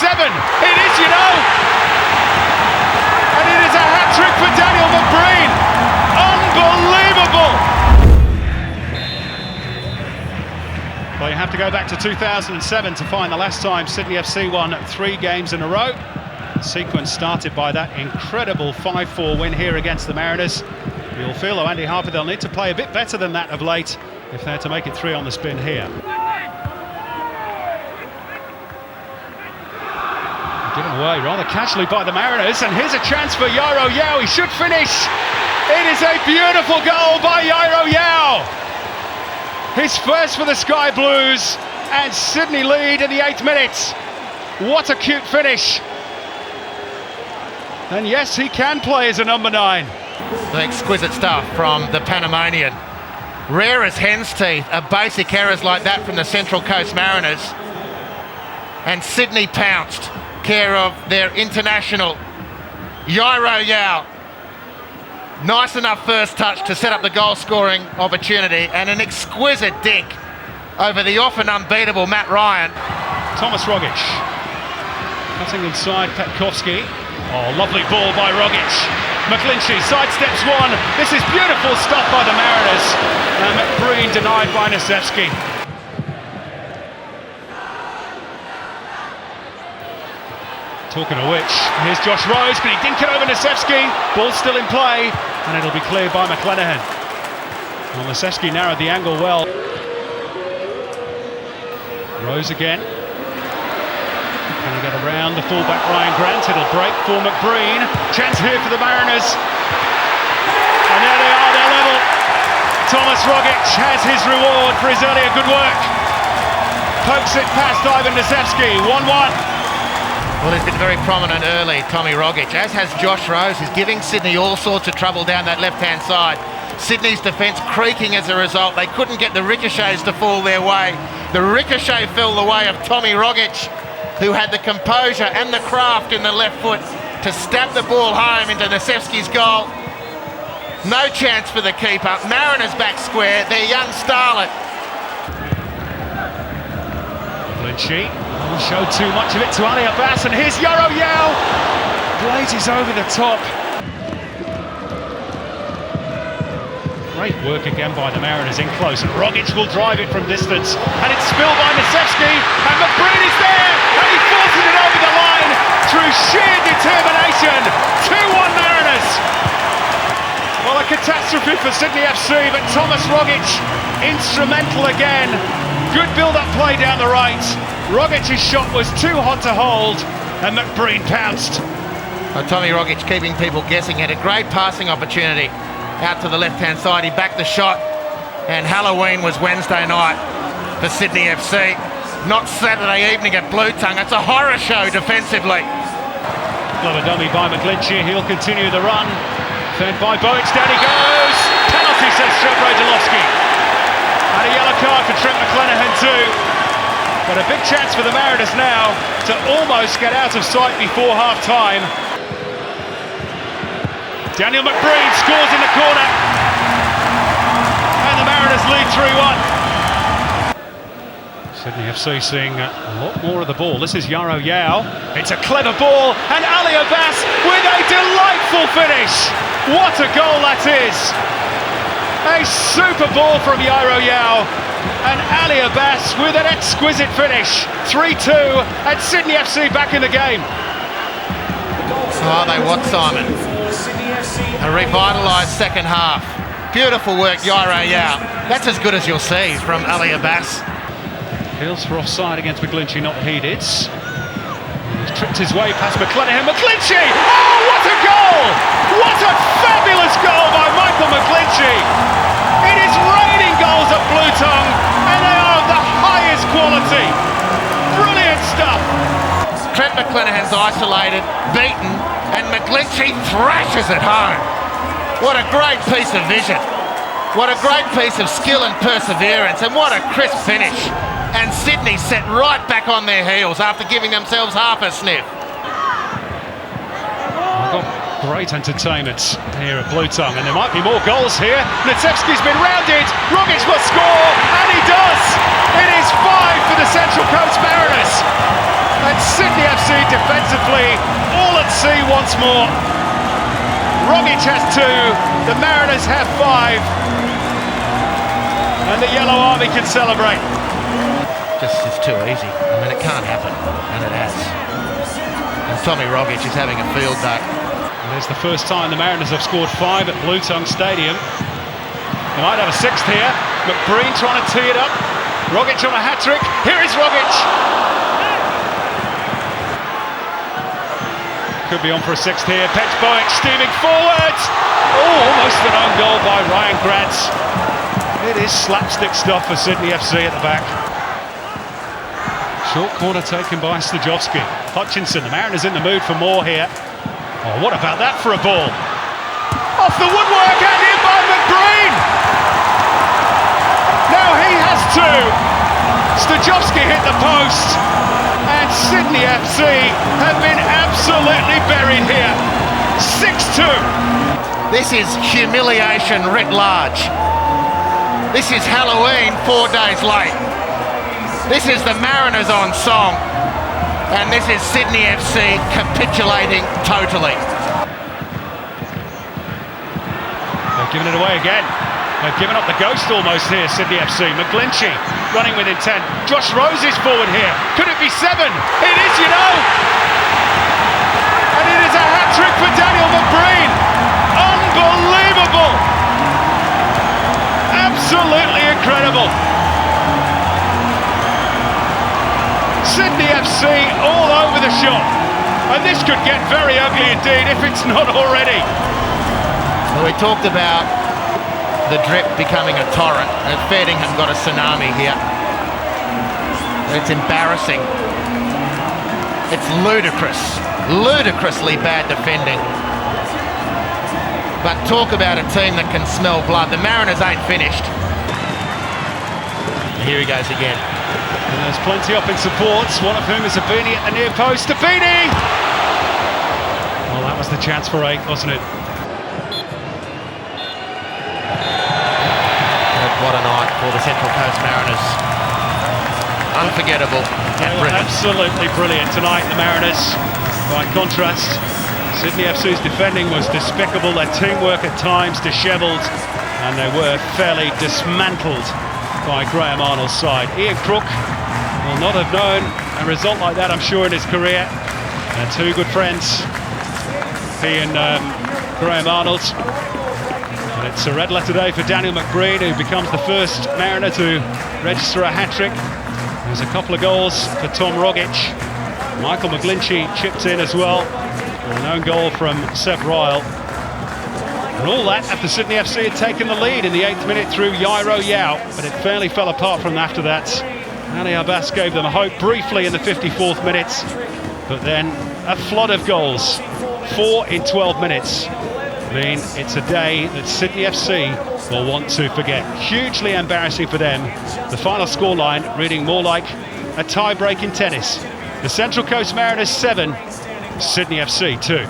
7. It is, you know. And it is a hat-trick for Daniel McBreen. Unbelievable. Well, you have to go back to 2007 to find the last time Sydney FC won 3 games in a row. The sequence started by that incredible 5-4 win here against the Mariners. You'll feel, though, Andy Harper, they'll need to play a bit better than that of late if they're to make it 3 on the spin here. Given away rather casually by the Mariners, and here's a chance for Yairo Yao. He should finish. It is a beautiful goal by Yairo Yao. His first for the Sky Blues, and Sydney lead in the 8th minute. What a cute finish. And yes, he can play as a number 9. The exquisite stuff from the Panamanian. Rare as hen's teeth are basic errors like that from the Central Coast Mariners. And Sydney pounced, care of their international Yairo Yao. Nice enough first touch to set up the goal scoring opportunity, and an exquisite dink over the often unbeatable Matt Ryan. Thomas Rogic cutting inside Petkovski. Oh, lovely ball by Rogic. McGlinchey sidesteps one. This is beautiful stuff by the Mariners. And McBreen denied by Nasevski. Talking of which, here's Josh Rose. Can he dink it over Nasevski? Ball's still in play, and it'll be cleared by McClenaghan. Well, Nasevski narrowed the angle well. Rose again. Can he get around the fullback Ryan Grant? It'll break for McBreen. Chance here for the Mariners. And there they are, they're level. Thomas Rogic has his reward for his earlier good work. Pokes it past Ivan Nasevski, 1-1. Well, he's been very prominent early, Tommy Rogic, as has Josh Rose. He's giving Sydney all sorts of trouble down that left-hand side. Sydney's defence creaking as a result. They couldn't get the ricochets to fall their way. The ricochet fell the way of Tommy Rogic, who had the composure and the craft in the left foot to stab the ball home into Nasevski's goal. No chance for the keeper. Mariners back square, their young starlet. Lynchy showed too much of it to Ali Abbas, and here's Yairo Yao. Blazes over the top. Great work again by the Mariners in close, and Rogic will drive it from distance, and it's spilled by Nasevski, and McBreen is there, and he forces it over the line through sheer determination. 2-1 Mariners. Well, a catastrophe for Sydney FC, but Thomas Rogic instrumental again. Good build-up play down the right. Rogic's shot was too hot to hold, and McBreen pounced. Well, Tommy Rogic keeping people guessing. Had a great passing opportunity out to the left-hand side. He backed the shot, and Halloween was Wednesday night for Sydney FC, not Saturday evening at Blue Tongue. It's a horror show defensively. Another dummy by McGlinchey. He'll continue the run. Fed by Bowick. Down he goes. Penalty, says Trent Rajalowski. And a yellow card for Trent McClenaghan too. But a big chance for the Mariners now to almost get out of sight before half-time. Daniel McBreen scores in the corner. And the Mariners lead 3-1. Sydney FC seeing a lot more of the ball. This is Yairo Yao. It's a clever ball, and Ali Abbas with a delightful finish. What a goal that is. A super ball from Yairo Yao, and Ali Abbas with an exquisite finish. 3-2, and Sydney FC back in the game. Oh, they want Simon. A revitalised second half. Beautiful work, Yairo Yao. That's as good as you'll see from Ali Abbas. Appeals for offside against McGlinchey, not heeded. He's tripped his way past McClenaghan. McGlinchey! Oh, what a goal! What a fabulous goal by Michael McGlinchey! It is raining goals at Blue Tongue, and they are of the highest quality. Brilliant stuff. Trent McClenaghan's isolated, beaten, and McGlinchey thrashes it home. What a great piece of vision. What a great piece of skill and perseverance, and what a crisp finish. And Sydney set right back on their heels after giving themselves half a sniff. We've got great entertainment here at Blue Tongue, and there might be more goals here. Nasevski's been rounded, Rogic must score, and he does! It is 5 for the Central Coast Mariners, and Sydney FC defensively all at sea once more. Rogic has 2, the Mariners have 5, and the Yellow Army can celebrate. Just is too easy. I mean, it can't happen, and it has. And Tommy Rogic is having a field day. And it's the first time the Mariners have scored 5 at Blue Tongue Stadium. They might have a 6th here. McBreen trying to tee it up. Rogic on a hat-trick. Here is Rogic. Could be on for a 6th here. Petch Boeck steaming forwards. Oh, almost an own goal by Ryan Grants. It is slapstick stuff for Sydney FC at the back. Short corner taken by Stajovski. Hutchinson, the Mariners in the mood for more here. Oh, what about that for a ball? Off the woodwork and in by McBreen! Now he has 2. Stajovski hit the post. And Sydney FC have been absolutely buried here. 6-2. This is humiliation writ large. This is Halloween 4 days late. This is the Mariners on song. And this is Sydney FC capitulating totally. They've given it away again. They've given up the ghost almost here, Sydney FC. McGlinchey running with intent. Josh Rose is forward here. Could it be 7? It is, you know! And it is a hat-trick for Daniel McBreen. Unbelievable! Absolutely incredible. Sydney FC all over the shop. And this could get very ugly indeed if it's not already. Well, we talked about the drip becoming a torrent, and Fairdingham got a tsunami here. It's embarrassing. It's ludicrous, ludicrously bad defending. But talk about a team that can smell blood. The Mariners ain't finished. Here he goes again. And there's plenty up in supports, one of whom is Abini at the near post. Abini! Well, that was the chance for 8, wasn't it? What a night for the Central Coast Mariners. Unforgettable and brilliant. Absolutely brilliant tonight, the Mariners. By contrast, Sydney FC's defending was despicable, their teamwork at times dishevelled, and they were fairly dismantled by Graham Arnold's side. Ian Crook will not have known a result like that, I'm sure, in his career. And 2 good friends, he and Graham Arnold. And it's a red letter day for Daniel McBreen, who becomes the first Mariner to register a hat-trick. There's a couple of goals for Tom Rogic. Michael McGlinchey chipped in as well. An own goal from Seb Ryle. And all that after Sydney FC had taken the lead in the 8th minute through Yairo Yao, but it fairly fell apart from after that. Ali Abbas gave them hope briefly in the 54th minute, but then a flood of goals. 4 in 12 minutes. Mean it's a day that Sydney FC will want to forget. Hugely embarrassing for them. The final scoreline reading more like a tie-break in tennis. The Central Coast Mariners 7, Sydney FC 2.